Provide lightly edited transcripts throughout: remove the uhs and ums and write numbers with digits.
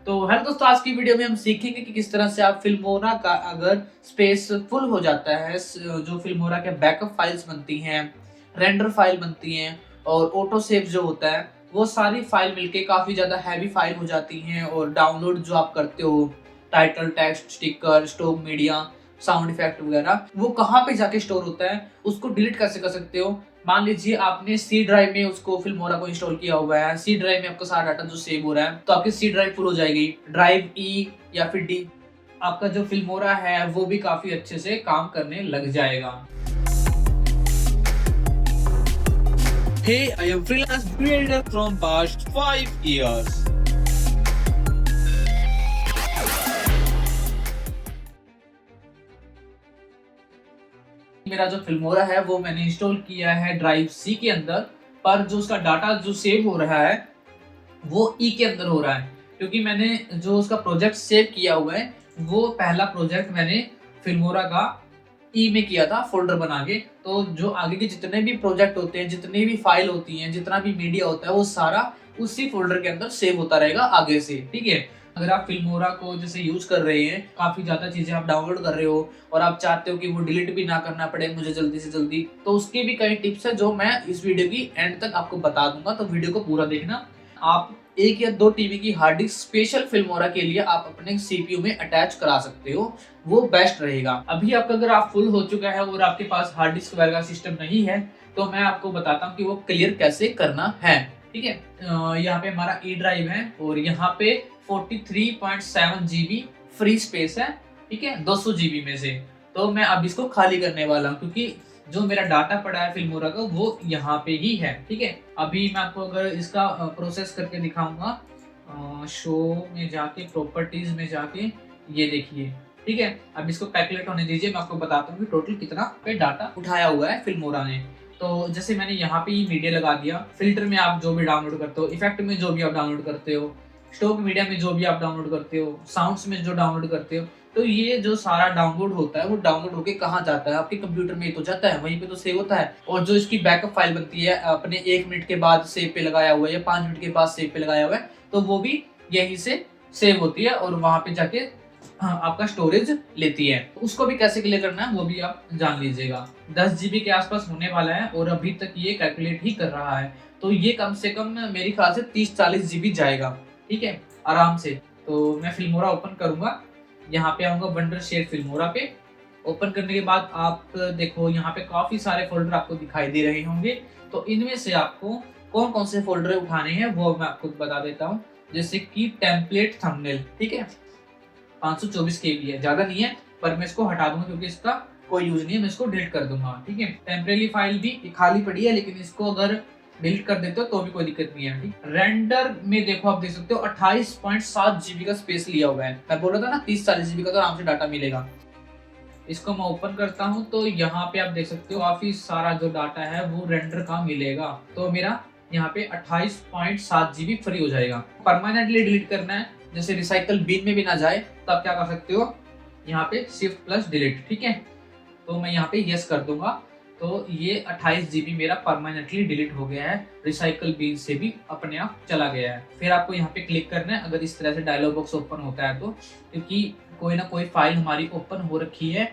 तो हेलो दोस्तों, आज की वीडियो में हम सीखेंगे कि किस तरह से आप फिल्मोरा का अगर स्पेस फुल हो जाता है, जो फिल्मोरा के बैकअप फाइल्स बनती हैं, रेंडर फाइल बनती हैं और ऑटो सेव जो होता है, वो सारी फाइल मिलके काफी ज्यादा हैवी फाइल हो जाती हैं। और डाउनलोड जो आप करते हो, title, text, sticker, stock media, sound effect वगैरह, वो कहाँ पे जाके स्टोर होता है, उसको डिलीट कैसे कर सकते हो। मान लीजिए आपने सी ड्राइव में उसको फिल्मोरा को इंस्टॉल किया हुआ है, सी ड्राइव में आपका सारा डाटा जो सेव हो रहा है, तो आपकी सी ड्राइव फुल हो जाएगी। ड्राइव ई या फिर डी, आपका जो फिल्मोरा है वो भी काफी अच्छे से काम करने लग जाएगा। Hey, I am freelance creator from past 5 years. मेरा जो फिल्मोरा है वो मैंने इंस्टॉल किया है ड्राइव सी के अंदर, पर जो उसका डाटा जो सेव हो रहा है वो ई के अंदर हो रहा है, क्योंकि मैंने जो उसका प्रोजेक्ट सेव किया हुआ है वो पहला प्रोजेक्ट मैंने फिल्मोरा का ई में किया था, फोल्डर बना के। तो जो आगे के जितने भी प्रोजेक्ट होते हैं, जितनी भी फाइल होती हैं, जितना भी मीडिया होता है, वो सारा उसी फोल्डर के अंदर सेव होता रहेगा आगे से। ठीक है, अगर आप फिल्मोरा को जैसे यूज कर रहे हैं, काफी ज्यादा चीजें आप डाउनलोड कर रहे हो और आप चाहते हो कि वो डिलीट भी ना करना पड़े मुझे जल्दी से जल्दी, तो उसके भी कई टिप्स है जो मैं इस वीडियो की एंड तक आपको बता दूंगा। तो वीडियो को पूरा देखना। आप एक या दो टीबी की हार्ड डिस्क स्पेशल फिल्मोरा के लिए आप अपने सीपीयू में अटैच करा सकते हो, वो बेस्ट रहेगा। अभी आपका अगर आप फुल हो चुका है और आपके पास हार्ड डिस्क वगैरह सिस्टम नहीं है, तो मैं आपको बताता हूँ कि वो क्लियर कैसे करना है। ठीक है, यहाँ पे हमारा ई ड्राइव है और यहाँ पे 43.7 जीबी फ्री स्पेस है। ठीक है, 200 जीबी में से। तो मैं अब इसको खाली करने वाला हूँ, क्योंकि जो मेरा डाटा पड़ा है फिल्मोरा का वो यहाँ पे ही है। ठीक है, अभी मैं आपको अगर इसका प्रोसेस करके दिखाऊंगा, शो में जाके, प्रॉपर्टीज में जाके, ये देखिए। ठीक है, अब इसको कैलकुलेट होने दीजिए, मैं आपको बताता हूँ कि टोटल कितना पे डाटा उठाया हुआ है फिल्मोरा ने। तो जैसे मैंने यहाँ पे ही मीडिया लगा दिया, फिल्टर में आप जो भी डाउनलोड करते हो, इफेक्ट में जो भी आप डाउनलोड करते हो, स्टॉक मीडिया में जो भी आप डाउनलोड करते हो, साउंड्स में जो डाउनलोड करते हो, तो ये जो सारा डाउनलोड होता है वो डाउनलोड होके कहाँ जाता है, आपके कंप्यूटर में ही तो जाता है, वहीं पे तो सेव होता है। और जो इसकी बैकअप फाइल बनती है, अपने 1 मिनट के बाद सेव पे लगाया हुआ है या 5 मिनट के बाद सेव पे लगाया हुआ है, तो वो भी यहीं से सेव होती है और वहां पे जाके आपका स्टोरेज लेती है। उसको भी कैसे क्लियर करना है वो भी आप जान लीजिएगा। 10 जीबी के आसपास होने वाला है और अभी तक ये कैलकुलेट ही कर रहा है, तो ये कम से कम मेरे ख्याल से 30-40 जीबी जाएगा। ठीक है, आराम से। तो मैं फिल्मोरा ओपन करूंगा, यहाँ पे आऊंगा वंडर शेयर फिल्मोरा पे। ओपन करने के बाद आप देखो यहाँ पे काफी सारे फोल्डर आपको दिखाई दे रहे होंगे, तो इनमें से आपको कौन कौन से फोल्डर उठाने हैं वो मैं आपको बता देता हूँ। जैसे कि टेम्पलेट थंबनेल, ठीक है, 524 केबी है, ज्यादा नहीं है, पर मैं इसको हटा दूंगा क्योंकि इसका कोई यूज नहीं है, मैं इसको डिलीट कर दूंगा। ठीक है, टेम्परेरी फाइल भी खाली पड़ी है, लेकिन इसको अगर डिलीट कर देते हो तो भी कोई दिक्कत नहीं है। ठीक, रेंडर में देखो आप देख सकते हो 28.7 जीबी का स्पेस लिया हुआ है। मैं बोल रहा था ना 30-40 जीबी का तो आराम से डाटा मिलेगा। इसको मैं ओपन करता हूँ तो यहाँ पे आप देख सकते हो काफी सारा जो डाटा है वो रेंडर का मिलेगा। तो मेरा यहाँ पे 28.7 जीबी फ्री हो जाएगा। परमानेंटली डिलीट करना है, जैसे रिसाइकल बिन में भी ना जाए, तो आप क्या कर सकते हो, यहाँ पे शिफ्ट प्लस डिलीट। ठीक है, तो मैं यहाँ पे यस कर दूंगा, तो ये 28 जीबी मेरा परमानेंटली डिलीट हो गया है, रिसाइकल बिन से भी अपने आप चला गया है। फिर आपको यहाँ पे क्लिक करना है अगर इस तरह से डायलॉग बॉक्स ओपन होता है तो, क्योंकि कोई ना कोई फाइल हमारी ओपन हो रखी है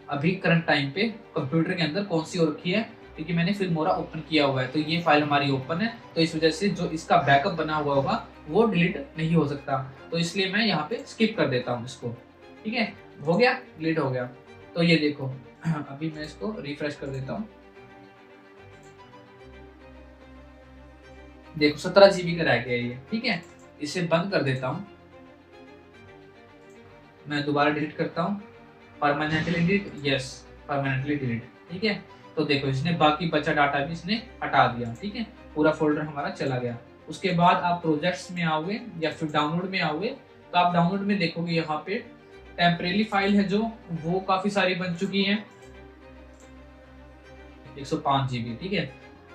अभी करंट टाइम पे कंप्यूटर के अंदर। कौन सी हो रखी है, क्योंकि मैंने फिल्मोरा ओपन किया हुआ है, तो ये फाइल हमारी ओपन है, तो इस वजह से जो इसका बैकअप बना हुआ होगा वो डिलीट नहीं हो सकता, तो इसलिए मैं यहाँ पे स्किप कर देता हूँ इसको। ठीक है, हो गया, डिलीट हो गया। तो ये देखो, अभी मैं इसको रिफ्रेश कर देता हूँ, देखो 17 जीबी का रह गया ये। ठीक है, इसे बंद कर देता हूँ, मैं दोबारा डिलीट करता हूँ, permanently delete, yes, permanently delete. ठीक है, तो देखो इसने बाकी बचा डाटा भी इसने हटा दिया। ठीक है, पूरा फोल्डर हमारा चला गया। उसके बाद आप प्रोजेक्ट्स में आओगे या फिर डाउनलोड में आओगे, तो आप डाउनलोड में देखोगे यहाँ पे टेम्परेरी फाइल है जो, वो काफी सारी बन चुकी है, 105 जीबी। ठीक है,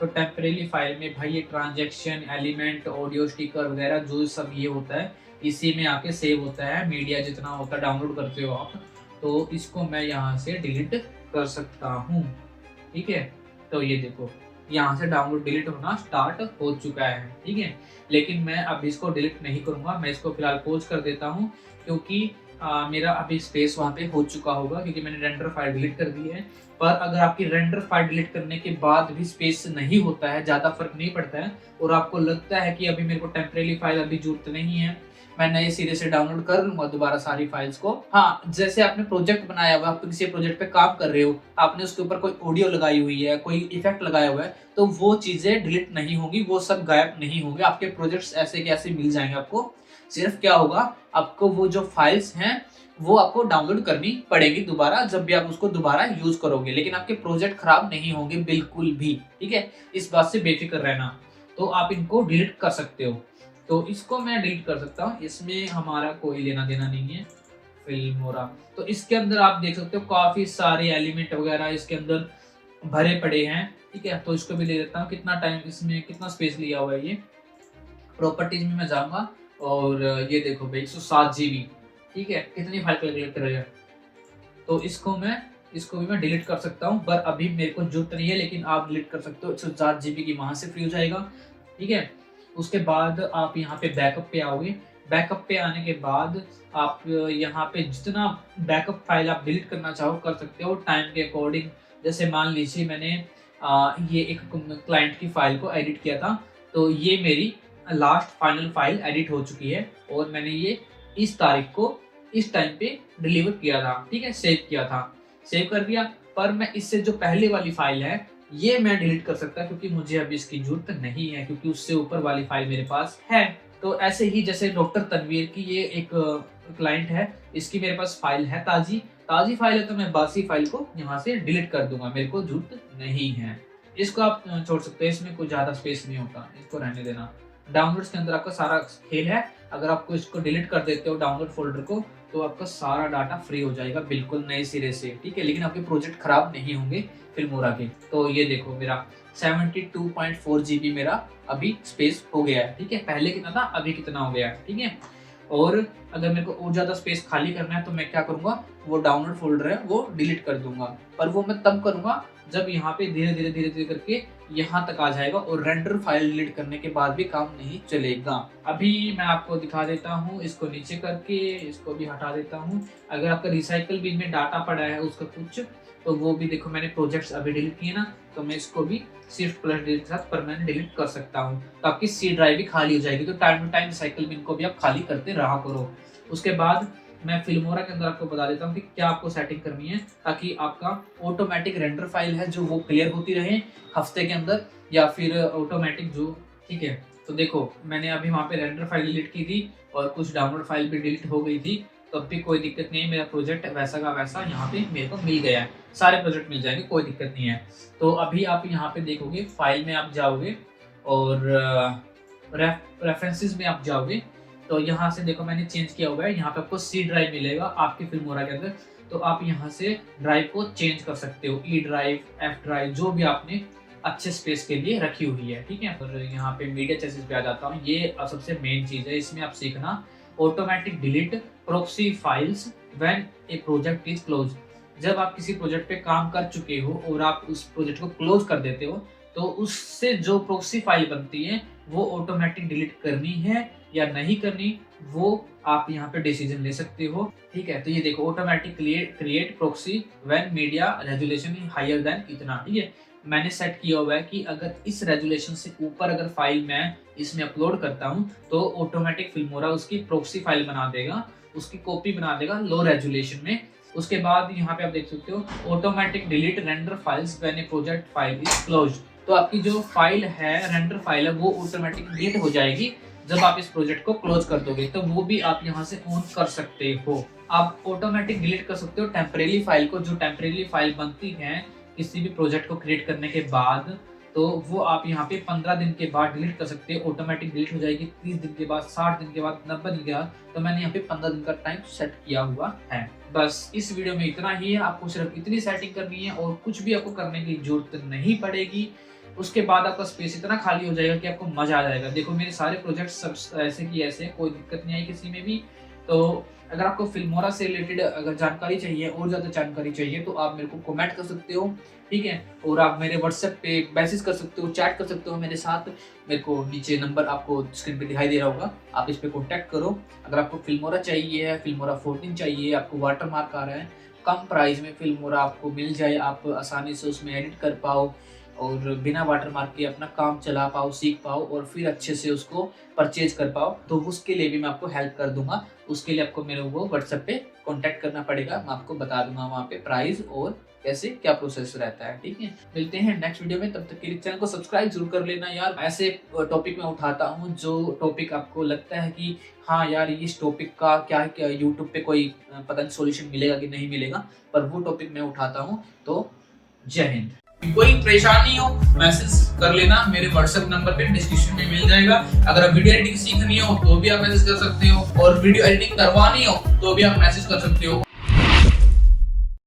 तो टेम्परेरी फाइल में भाई ये ट्रांजैक्शन, एलिमेंट, ऑडियो, स्टिकर वगैरह जो सब ये होता है, इसी में आके सेव होता है। मीडिया जितना होता है डाउनलोड करते हो आप, तो इसको मैं यहाँ से डिलीट कर सकता हूँ। ठीक है, तो ये देखो यहाँ से डाउनलोड डिलीट होना स्टार्ट हो चुका है, ठीक है। लेकिन मैं अब इसको डिलीट नहीं करूँगा, मैं इसको फिलहाल पॉज कर देता हूँ, क्योंकि मेरा अभी स्पेस वहाँ पे हो चुका होगा, क्योंकि मैंने रेंडर फाइल डिलीट कर दी है। पर अगर आपकी रेंडर फाइल डिलीट करने के बाद भी स्पेस नहीं होता है, ज़्यादा फर्क नहीं पड़ता है, और आपको लगता है कि अभी मेरे को टेम्परेरी फाइल अभी जरूरत नहीं है, मैं नए सिरे से डाउनलोड कर लूंगा दोबारा सारी फाइल्स को। हाँ, जैसे आपने प्रोजेक्ट बनाया हुआ है, आप किसी प्रोजेक्ट पे काम कर रहे हो, आपने उसके ऊपर कोई ऑडियो लगाई हुई है, कोई इफेक्ट लगाया हुआ है, तो वो चीजें डिलीट नहीं होगी, वो सब गायब नहीं होंगे, आपके प्रोजेक्ट्स ऐसे के ऐसे मिल जाएंगे आपको। सिर्फ क्या होगा, आपको वो जो फाइल्स हैं वो आपको डाउनलोड करनी पड़ेगी दोबारा, जब भी आप उसको दोबारा यूज करोगे, लेकिन आपके प्रोजेक्ट खराब नहीं होंगे बिल्कुल भी, ठीक है। इस बात से बेफिक्र रहना। तो आप इनको डिलीट कर सकते हो। तो इसको मैं डिलीट कर सकता हूँ, इसमें हमारा कोई लेना देना नहीं है, फिल्मोरा। तो इसके अंदर आप देख सकते हो काफी सारे एलिमेंट वगैरह इसके अंदर भरे पड़े हैं, ठीक है। तो इसको भी ले लेता हूँ। कितना टाइम इसमें, कितना स्पेस लिया हुआ है ये। प्रॉपर्टीज में मैं जाऊंगा और ये देखो भाई 107 GB, ठीक है। कितनी फाइल कैलकुलेट करेगा। तो इसको भी मैं डिलीट कर सकता हूँ, पर अभी मेरे को जरूरत नहीं है, लेकिन आप डिलीट कर सकते हो। 107 GB की वहां से फ्री हो जाएगा, ठीक है। उसके बाद आप यहाँ पे बैकअप पे आओगे। बैकअप पे आने के बाद आप यहाँ पे जितना बैकअप फाइल आप डिलीट करना चाहो कर सकते हो टाइम के अकॉर्डिंग। जैसे मान लीजिए मैंने ये एक क्लाइंट की फाइल को एडिट किया था, तो ये मेरी लास्ट फाइनल फाइल एडिट हो चुकी है, और मैंने ये इस तारीख को इस टाइम पे डिलीवर किया था, ठीक है, सेव किया था, सेव कर दिया। पर मैं इससे जो पहले वाली फाइल है ये मैं डिलीट कर सकता, क्योंकि मुझे अभी इसकी जरूरत नहीं है, क्योंकि उससे ऊपर वाली फाइल मेरे पास है। तो ऐसे ही जैसे डॉक्टर तनवीर की ये एक क्लाइंट है, इसकी मेरे पास फाइल है, ताजी फाइल है, तो मैं बासी फाइल को यहाँ से डिलीट कर दूंगा, मेरे को जरूरत नहीं है। इसको आप छोड़ सकते हैं, इसमें कोई ज्यादा स्पेस नहीं होता, इसको रहने देना। डाउनलोड्स के अंदर आपका सारा खेल है। अगर आपको इसको डिलीट कर देते हो डाउनलोड फोल्डर को, तो आपका सारा डाटा फ्री हो जाएगा बिल्कुल नए सिरे से, ठीक है। लेकिन आपके प्रोजेक्ट खराब नहीं होंगे फिल्मोरा के। तो ये देखो मेरा 72.4 GB मेरा अभी स्पेस हो गया है, ठीक है। पहले कितना था, अभी कितना हो गया है, ठीक है। और अगर मेरे को और ज्यादा स्पेस खाली करना है, तो मैं क्या करूंगा, वो डाउनलोड फोल्डर है वो डिलीट कर दूंगा। पर वो मैं तब करूंगा जब यहाँ पे धीरे धीरे करके यहाँ तक आ जाएगा, और रेंडर फाइल डिलीट करने के बाद भी काम नहीं चलेगा। अभी मैं आपको दिखा देता हूँ, इसको नीचे करके इसको भी हटा देता हूँ। अगर आपका रिसाइकल बिन में डाटा पड़ा है उसका कुछ, तो वो भी देखो, मैंने प्रोजेक्ट्स अभी डिलीट किए ना, तो मैं इसको भी शिफ्ट प्लस डिलीट के साथ परमानेंट डिलीट कर सकता हूँ। तो आपकी सी ड्राइव भी खाली हो जाएगी। तो time to time recycle bin को भी आप खाली करते रहा करो। उसके बाद मैं फिल्मोरा के अंदर आपको बता देता हूँ कि क्या आपको सेटिंग करनी है, ताकि आपका ऑटोमेटिक रेंडर फाइल है जो वो क्लियर होती रहे हफ्ते के अंदर, या फिर ऑटोमेटिक जो, ठीक है। तो देखो मैंने अभी वहाँ पे रेंडर फाइल डिलीट की थी, और कुछ डाउनलोड फाइल भी डिलीट हो गई थी, तो अब भी कोई दिक्कत नहीं है। मेरा प्रोजेक्ट वैसा का वैसा यहाँ पे मेरे को मिल गया है, सारे प्रोजेक्ट मिल जाएंगे, कोई दिक्कत नहीं है। तो अभी आप यहाँ पे देखोगे, फाइल में आप जाओगे और रेफरेंसेस में आप जाओगे, तो यहाँ से देखो मैंने चेंज किया हुआ है, यहाँ पे आपको सी ड्राइव मिलेगा आपके फिल्मोरा के अंदर। तो आप यहाँ से ड्राइव को चेंज कर सकते हो, ई ड्राइव, एफ ड्राइव, जो भी आपने अच्छे स्पेस के लिए रखी हुई है, ठीक है। और यहाँ पे मीडिया चेसिस पे आ जाता हूँ। ये सबसे मेन चीज है, इसमें आप सीखना automatic delete proxy files when A project is close. जब आप किसी प्रोजेक्ट पे काम कर चुके हो और आप उस प्रोजेक्ट को क्लोज कर देते हो, तो उससे जो प्रॉक्सी फाइल बनती है वो ऑटोमेटिक डिलीट करनी है या नहीं करनी, वो आप यहाँ पे डिसीजन ले सकते हो, ठीक है। तो ये देखो, automatic create proxy when media resolution is higher than इतना, ठीक है। मैंने सेट किया हुआ है कि अगर इस रेजोल्यूशन से ऊपर अगर फाइल मैं इसमें अपलोड करता हूँ, तो ऑटोमेटिक फिल्मोरा उसकी प्रॉक्सी फाइल बना देगा, उसकी कॉपी बना देगा लो रेजोल्यूशन में। उसके बाद यहाँ पे आप देख सकते हो, automatic delete render files when A project file is closed. तो आपकी जो फाइल है, रेंडर फाइल है, वो ऑटोमेटिक डिलीट हो जाएगी जब आप इस प्रोजेक्ट को क्लोज कर दोगे। तो वो भी आप यहाँ से ऑन कर सकते हो। आप ऑटोमेटिक डिलीट कर सकते हो टेम्परेरी फाइल को, जो टेम्परेरी फाइल बनती है किसी भी प्रोजेक्ट को क्रिएट करने के बाद, तो वो आप यहाँ पे 15 दिन के बाद डिलीट कर सकते हो, ऑटोमेटिक डिलीट हो जाएगी। 30 दिन के बाद, 60 दिन के बाद, 90 दिन के बाद। तो मैंने यहाँ पे 15 दिन का टाइम सेट किया हुआ है। बस इस वीडियो में इतना ही है। आपको सिर्फ इतनी सेटिंग करनी है और कुछ भी आपको करने की जरूरत नहीं पड़ेगी। उसके बाद आपका स्पेस इतना खाली हो जाएगा कि आपको मजा आ जाएगा। देखो मेरे सारे प्रोजेक्ट सब ऐसे की ऐसे, कोई दिक्कत नहीं आई किसी में भी। तो अगर आपको फिल्मोरा से रिलेटेड अगर जानकारी चाहिए और ज़्यादा जानकारी चाहिए तो आप मेरे को कमेंट कर सकते हो, ठीक है। और आप मेरे व्हाट्सएप पे मैसेज कर सकते हो, चैट कर सकते हो मेरे साथ। मेरे को नीचे नंबर आपको स्क्रीन पे दिखाई दे रहा होगा, आप इस पे कॉन्टैक्ट करो। अगर आपको फिल्मोरा चाहिए है, फिल्मोरा 14 चाहिए, आपको वाटर मार्क आ रहा है, कम प्राइस में फिल्मोरा आपको मिल जाए, आप आसानी से उसमें एडिट कर पाओ और बिना वाटर मार्क के अपना काम चला पाओ, सीख पाओ और फिर अच्छे से उसको परचेज कर पाओ, तो उसके लिए भी मैं आपको हेल्प कर दूंगा। उसके लिए आपको मेरे को व्हाट्सएप पे कांटेक्ट करना पड़ेगा, मैं आपको बता दूंगा वहाँ पे प्राइस और कैसे क्या प्रोसेस रहता है, ठीक है। मिलते हैं नेक्स्ट वीडियो में, तब तक के लिए चैनल को सब्सक्राइब जरूर कर लेना यार। ऐसे टॉपिक मैं उठाता हूँ जो टॉपिक आपको लगता है कि हाँ यार इस टॉपिक का क्या यूट्यूब पे कोई पता नहीं सोल्यूशन मिलेगा कि नहीं मिलेगा, पर वो टॉपिक मैं उठाता हूँ। तो जय हिंद। कोई परेशानी हो मैसेज कर लेना, मेरे व्हाट्सएप नंबर पे डिस्क्रिप्शन में मिल जाएगा। अगर आप वीडियो एडिटिंग सीखनी हो तो भी आप मैसेज कर सकते हो, और वीडियो एडिटिंग करवानी हो तो भी आप मैसेज कर सकते हो।